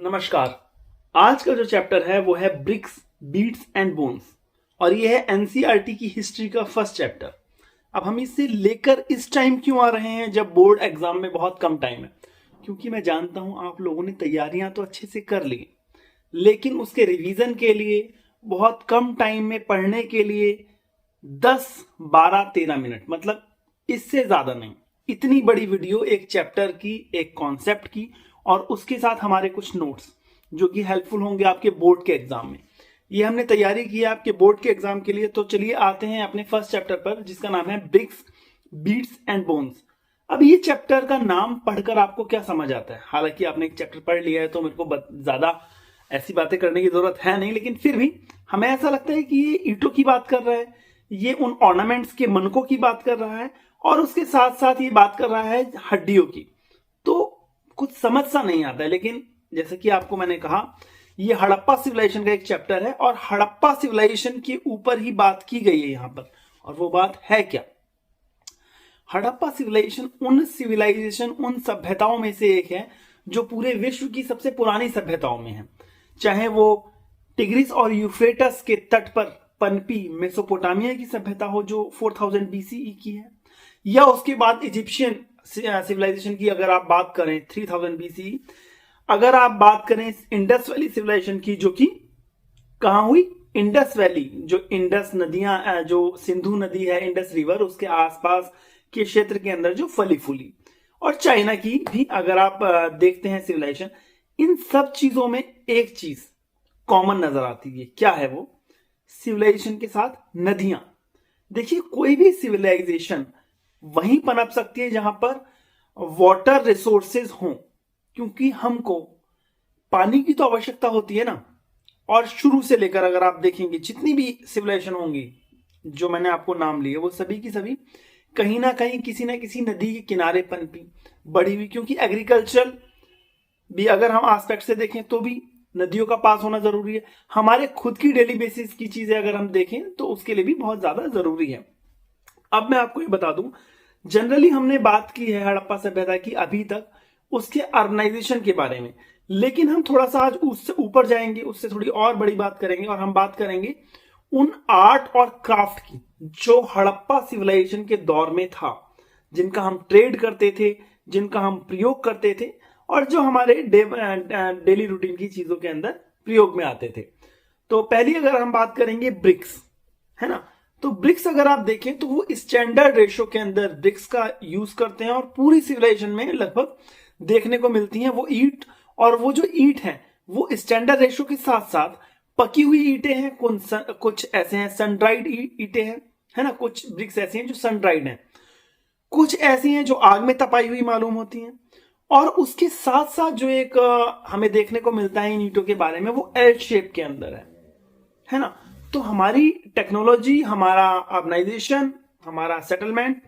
नमस्कार। आज का जो चैप्टर है वो है ब्रिक्स, बीट्स एंड बोन्स और ये है एनसीईआरटी की हिस्ट्री का फर्स्ट चैप्टर। अब हम इसे लेकर इस टाइम क्यों आ रहे हैं जब बोर्ड एग्जाम में बहुत कम टाइम है? क्योंकि मैं जानता हूं आप लोगों ने तैयारियां तो अच्छे से कर ली, लेकिन उसके रिवीजन के लिए बहुत कम टाइम में पढ़ने के लिए 10, 12, 13 मिनट, मतलब इससे ज्यादा नहीं। इतनी बड़ी वीडियो एक चैप्टर की, एक कॉन्सेप्ट की और उसके साथ हमारे कुछ नोट्स जो कि हेल्पफुल होंगे आपके बोर्ड के एग्जाम में। ये हमने तैयारी की है आपके बोर्ड के एग्जाम के लिए। तो चलिए आते हैं अपने फर्स्ट चैप्टर पर, जिसका नाम है ब्रिक्स, बीट्स एंड बोन्स। अब ये चैप्टर का नाम पढ़कर आपको क्या समझ आता है? हालांकि आपने एक चैप्टर पढ़ लिया है तो मेरे को ज्यादा ऐसी बातें करने की जरूरत है नहीं, लेकिन फिर भी हमें ऐसा लगता है कि ये ईंटों की बात कर रहा है, ये उन ऑर्नामेंट्स के मनकों की बात कर रहा है और उसके साथ साथ ये बात कर रहा है हड्डियों की। तो कुछ समझ सा नहीं आता है, लेकिन जैसे कि आपको मैंने कहा, ये हड़प्पा सिविलाइजेशन का एक चैप्टर है और हड़प्पा सिविलाइजेशन के ऊपर ही बात की गई है यहां पर। और वो बात है क्या? हड़प्पा सिविलाइजेशन उन सभ्यताओं में से एक है जो पूरे विश्व की सबसे पुरानी सभ्यताओं में है। चाहे वो टिग्रिस और यूफ्रेटस के तट पर पनपी मेसोपोटामिया की सभ्यता हो जो 4000 बीसीई की है, या उसके बाद इजिप्शियन सिविलाइजेशन की अगर आप बात करें 3000 बीसीई, अगर आप बात करें इंडस वैली सिविलाइजेशन की जो कि कहां हुई? इंडस वैली, जो इंडस नदियां, जो सिंधु नदी है, इंडस रिवर, उसके आसपास के क्षेत्र के अंदर जो फली फूली, और चाइना की भी अगर आप देखते हैं सिविलाइजेशन। इन सब चीजों में एक चीज कॉमन नजर आती है। क्या है वो? सिविलाइजेशन के साथ नदियां। देखिए, कोई भी सिविलाइजेशन वहीं पनप सकती है जहां पर वाटर रिसोर्सेज हों, क्योंकि हमको पानी की तो आवश्यकता होती है ना। और शुरू से लेकर अगर आप देखेंगे जितनी भी सिविलाइजेशन होंगी जो मैंने आपको नाम लिए, वो सभी की सभी कहीं ना कहीं किसी ना किसी नदी के किनारे पनपी, बढ़ी हुई। क्योंकि एग्रीकल्चर भी अगर हम एस्पेक्ट से देखें तो भी नदियों का पास होना जरूरी है। हमारे खुद की डेली बेसिस की चीजें अगर हम देखें तो उसके लिए भी बहुत ज्यादा जरूरी है। अब मैं आपको ये बता दूं, जनरली हमने बात की है हड़प्पा सभ्यता की अभी तक, उसके अर्बनाइजेशन के बारे में, लेकिन हम थोड़ा सा आज उससे ऊपर जाएंगे, उससे थोड़ी और बड़ी बात करेंगे और हम बात करेंगे उन आर्ट और क्राफ्ट की जो हड़प्पा सिविलाइजेशन के दौर में था, जिनका हम ट्रेड करते थे, जिनका हम प्रयोग करते थे और जो हमारे डेली रूटीन की चीजों के अंदर प्रयोग में आते थे। तो पहली अगर हम बात करेंगे ब्रिक्स, है ना, तो ब्रिक्स अगर आप देखें तो वो स्टैंडर्ड रेशो के अंदर ब्रिक्स का यूज करते हैं और पूरी सिविलाइजेशन में लगभग देखने को मिलती हैं वो ईंट। और वो जो ईंट है वो स्टैंडर्ड रेशो के साथ साथ पकी हुई ईंटें हैं, कुछ ऐसे हैं सन ड्राइड ईंटें हैं, है ना, कुछ ब्रिक्स ऐसे हैं जो सन ड्राइड हैं, कुछ ऐसी हैं जो आग में तपाई हुई मालूम होती हैं। और उसके साथ साथ जो एक हमें देखने को मिलता है इन ईंटों के बारे में, वो एल शेप के अंदर है ना। तो हमारी टेक्नोलॉजी, हमारा अर्बनाइजेशन, हमारा सेटलमेंट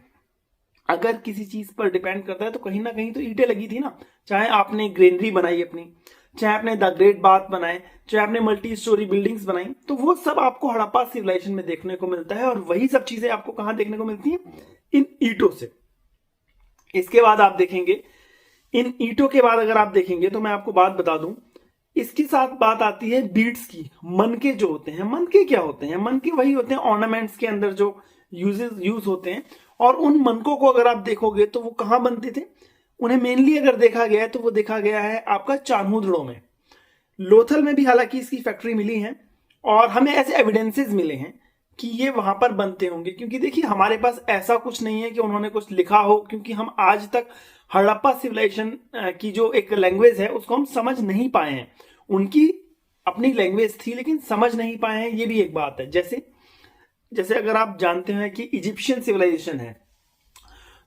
अगर किसी चीज पर डिपेंड करता है तो कहीं ना कहीं तो ईंटें लगी थी ना। चाहे आपने ग्रेनरी बनाई अपनी, चाहे आपने द ग्रेट बाथ बनाए, चाहे आपने मल्टी स्टोरी बिल्डिंग्स बनाई, तो वो सब आपको हड़प्पा सिविलाइजेशन में देखने को मिलता है। और वही सब चीजें आपको कहां देखने को मिलती हैं? इन ईंटों से। इसके बाद आप देखेंगे, इन ईंटों के बाद अगर आप देखेंगे तो मैं आपको बात बता दूं, इसके साथ बात आती है बीड्स की। मनके जो होते हैं, मनके क्या होते हैं? मनके वही होते हैं ऑर्नामेंट्स के अंदर जो यूज होते हैं। और उन मनकों को अगर आप देखोगे तो वो कहां बनते थे? उन्हें मेनली अगर देखा गया है तो वो देखा गया है आपका चान्होदड़ों में, लोथल में भी हालांकि इसकी फैक्ट्री मिली है और हमें ऐसे एविडेंसेस मिले हैं कि ये वहां पर बनते होंगे। क्योंकि देखिए, हमारे पास ऐसा कुछ नहीं है कि उन्होंने कुछ लिखा हो, क्योंकि हम आज तक हड़प्पा सिविलाइजेशन की जो एक लैंग्वेज है उसको हम समझ नहीं पाए हैं। उनकी अपनी लैंग्वेज थी लेकिन समझ नहीं पाए हैं, ये भी एक बात है। जैसे जैसे अगर आप जानते हैं कि इजिप्शियन सिविलाइजेशन है,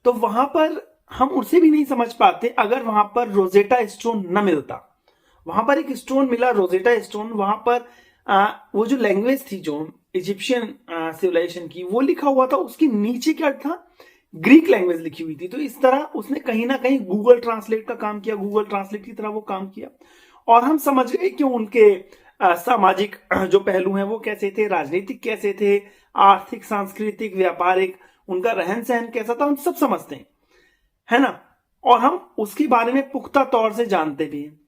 तो वहां पर हम उसे भी नहीं समझ पाते अगर वहां पर रोजेटा स्टोन न मिलता। वहां पर एक स्टोन मिला, रोजेटा स्टोन, वहां पर वो जो लैंग्वेज थी जो इजिप्शियन सिविलाइजेशन की, वो लिखा हुआ था, उसके नीचे क्या था? ग्रीक लैंग्वेज लिखी हुई थी। तो इस तरह उसने कहीं ना कहीं गूगल ट्रांसलेट का काम किया, गूगल ट्रांसलेट की तरह वो काम किया और हम समझ गए कि उनके सामाजिक जो पहलू हैं वो कैसे थे, राजनीतिक कैसे थे, आर्थिक, सांस्कृतिक, व्यापारिक, उनका रहन सहन कैसा था, हम सब समझते हैं, है ना। और हम उसके बारे में पुख्ता तौर से जानते भी हैं।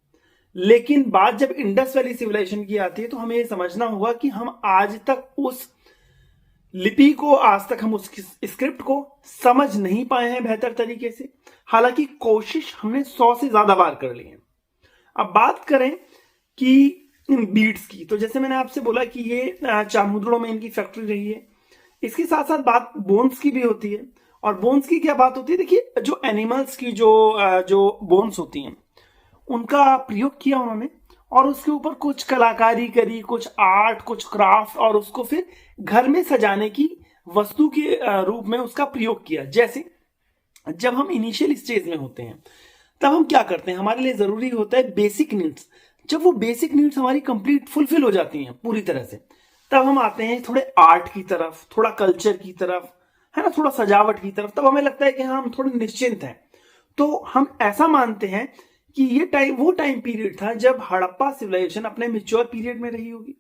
लेकिन बात जब इंडस वैली सिविलाइजेशन की आती है तो हमें ये समझना होगा कि हम आज तक उस लिपि को, आज तक हम उस स्क्रिप्ट को समझ नहीं पाए हैं बेहतर तरीके से। हालांकि कोशिश हमने 100 से ज्यादा बार कर ली है। अब बात करें कि इन बीड्स की, तो जैसे मैंने आपसे बोला कि ये चामुंडड़ों में इनकी फैक्ट्री रही है। इसके साथ साथ बात बोन्स की भी होती है। और बोन्स की क्या बात होती है, देखिए जो एनिमल्स की जो बोन्स होती हैं उनका प्रयोग किया उन्होंने, और उसके ऊपर कुछ कलाकारी करी, कुछ आर्ट, कुछ क्राफ्ट, और उसको फिर घर में सजाने की वस्तु के रूप में उसका प्रयोग किया। जैसे जब हम इनिशियल स्टेज में होते हैं तब हम क्या करते हैं, हमारे लिए जरूरी होता है बेसिक नीड्स। जब वो बेसिक नीड्स हमारी कंप्लीट फुलफिल हो जाती हैं पूरी तरह से, तब हम आते हैं थोड़े आर्ट की तरफ, थोड़ा कल्चर की तरफ, है ना, थोड़ा सजावट की तरफ। तब हमें लगता है कि हाँ, हम थोड़े निश्चिंत हैं। तो हम ऐसा मानते हैं कि ये वो टाइम पीरियड था जब हड़प्पा सिविलाइजेशन अपने मिच्योर पीरियड में रही होगी,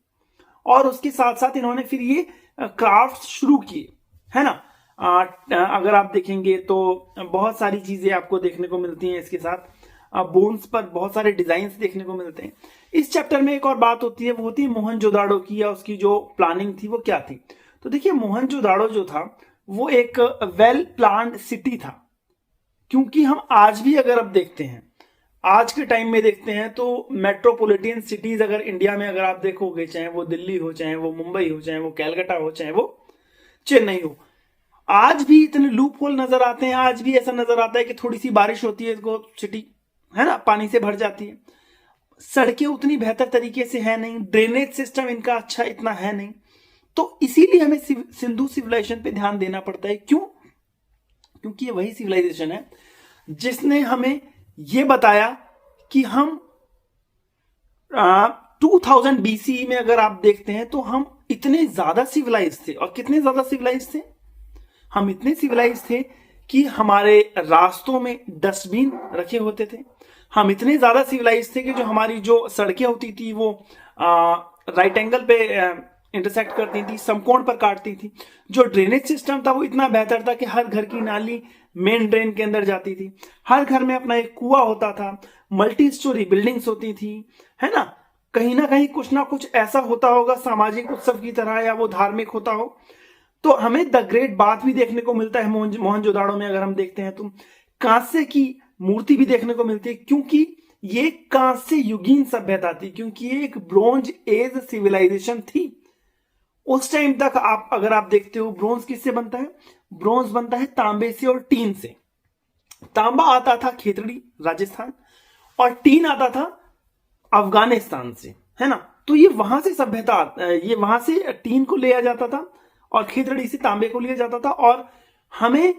और उसके साथ साथ इन्होंने फिर ये क्राफ्ट शुरू किए, है ना। अगर आप देखेंगे तो बहुत सारी चीजें आपको देखने को मिलती हैं इसके साथ। बोन्स पर बहुत सारे डिजाइन्स देखने को मिलते हैं। इस चैप्टर में एक और बात होती है, वो होती है मोहनजोदाड़ो की, या उसकी जो प्लानिंग थी वो क्या थी। तो देखिए मोहनजोदाड़ो जो था वो एक वेल प्लान्ड सिटी था। क्योंकि हम आज भी अगर अब देखते हैं, आज के टाइम में देखते हैं, तो मेट्रोपॉलिटन सिटीज अगर इंडिया में अगर आप देखोगे, चाहे वो दिल्ली हो, चाहे वो मुंबई हो, चाहे वो कैलकाटा हो, चाहे वो चेन्नई हो, आज भी इतने लूप होल नजर आते हैं। आज भी ऐसा नजर आता है कि थोड़ी सी बारिश होती है तो सिटी, है ना, पानी से भर जाती है। सड़कें उतनी बेहतर तरीके से है नहीं, ड्रेनेज सिस्टम इनका अच्छा इतना है नहीं। तो इसीलिए हमें सिंधु सिविलाइजेशन पे ध्यान देना पड़ता है। क्यों? क्योंकि ये वही सिविलाइजेशन है जिसने हमें ये बताया कि हम 2000 BCE में अगर आप देखते हैं तो हम इतने ज्यादा सिविलाइज थे। और कितने ज्यादा सिविलाइज थे? हम इतने सिविलाइज थे कि हमारे रास्तों में डस्टबिन रखे होते थे। हम इतने ज्यादा सिविलाइज थे कि जो हमारी जो सड़कें होती थी वो राइट एंगल पे इंटरसेक्ट करती थी, समकोण पर काटती थी। जो ड्रेनेज सिस्टम था वो इतना बेहतर था कि हर घर की नाली मेन ड्रेन के अंदर जाती थी। हर घर में अपना एक कुआं होता था। मल्टी स्टोरी बिल्डिंग्स होती थी, है ना। कहीं ना कहीं कुछ ना कुछ ऐसा होता होगा सामाजिक उत्सव की तरह, या वो धार्मिक होता हो। तो हमें द ग्रेट बाथ भी देखने को मिलता है मोहनजोदाड़ो में। अगर हम देखते हैं तो कांसे की मूर्ति भी देखने को मिलती है, क्योंकि ये कांस्य युगीन सभ्यता थी, क्योंकि ये एक ब्रोंज एज सिविलाइजेशन थी। उस टाइम तक आप अगर आप देखते हो, ब्रोंज किससे बनता है? ब्रोंज बनता है तांबे से और टीन से। तांबा आता था खेतड़ी राजस्थान, और टीन आता था अफगानिस्तान से, है ना। तो ये वहां से सभ्यता, ये वहां से टीन को लिया जाता था और खेतड़ी से तांबे को लिया जाता था। और हमें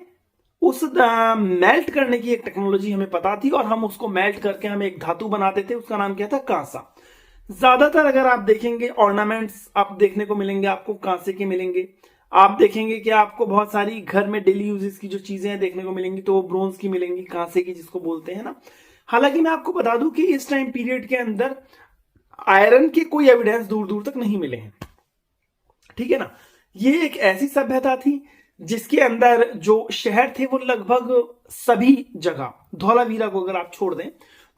उस मेल्ट करने की एक टेक्नोलॉजी हमें पता थी, और हम उसको मेल्ट करके हम एक धातु बनाते थे, उसका नाम क्या था? कांसा। ज्यादातर अगर आप देखेंगे ऑर्नामेंट्स आप देखने को मिलेंगे, आपको कांसे के मिलेंगे। आप देखेंगे कि आपको बहुत सारी घर में डेली यूजेस की जो चीजें हैं देखने को मिलेंगी, तो वो ब्रोंज की मिलेंगी, कांसे की जिसको बोलते हैं ना। हालांकि मैं आपको बता दूं कि इस टाइम पीरियड के अंदर आयरन के कोई एविडेंस दूर दूर तक नहीं मिले हैं, ठीक है ना। ये एक ऐसी सभ्यता थी जिसके अंदर जो शहर थे वो लगभग सभी जगह, धौलावीरा को अगर आप छोड़ दें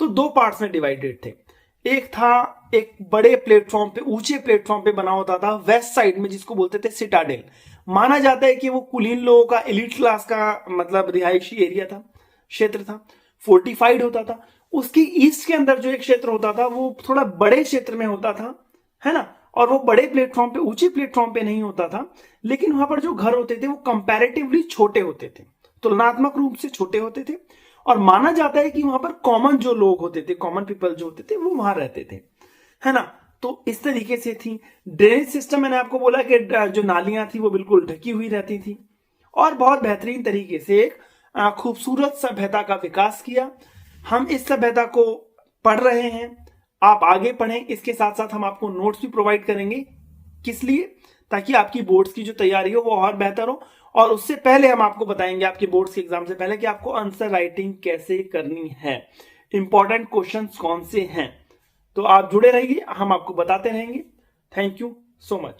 तो 2 पार्ट्स में डिवाइडेड थे। एक था एक बड़े प्लेटफॉर्म पे, ऊंचे प्लेटफॉर्म पे बना होता था वेस्ट साइड में, जिसको बोलते थे सिटाडेल। माना जाता है कि वो कुलीन लोगों का, एलिट क्लास का मतलब रिहायशी एरिया था, क्षेत्र था, फोर्टिफाइड होता था। उसके ईस्ट के अंदर जो एक क्षेत्र होता था वो थोड़ा बड़े क्षेत्र में होता था, है ना। और वो बड़े प्लेटफॉर्म पे, ऊंचे प्लेटफॉर्म पे नहीं होता था, लेकिन वहां पर जो घर होते थे वो कंपैरेटिवली छोटे होते थे, तुलनात्मक रूप से छोटे होते थे। और माना जाता है कि वहां पर कॉमन जो लोग होते थे, कॉमन पीपल जो होते थे, वो वहां रहते थे, है ना। तो इस तरीके से थी ड्रेनेज सिस्टम। मैंने आपको बोला कि जो नालियां थी वो बिल्कुल ढकी हुई रहती थी, और बहुत बेहतरीन तरीके से एक खूबसूरत सभ्यता का विकास किया। हम इस सभ्यता को पढ़ रहे हैं, आप आगे पढ़ें। इसके साथ साथ हम आपको नोट्स भी प्रोवाइड करेंगे। किस लिए? ताकि आपकी बोर्ड्स की जो तैयारी हो वो और बेहतर हो। और उससे पहले हम आपको बताएंगे, आपके बोर्ड्स के एग्जाम से पहले, कि आपको आंसर राइटिंग कैसे करनी है, इंपॉर्टेंट क्वेश्चंस कौन से हैं। तो आप जुड़े रहिए, हम आपको बताते रहेंगे। Thank you so much.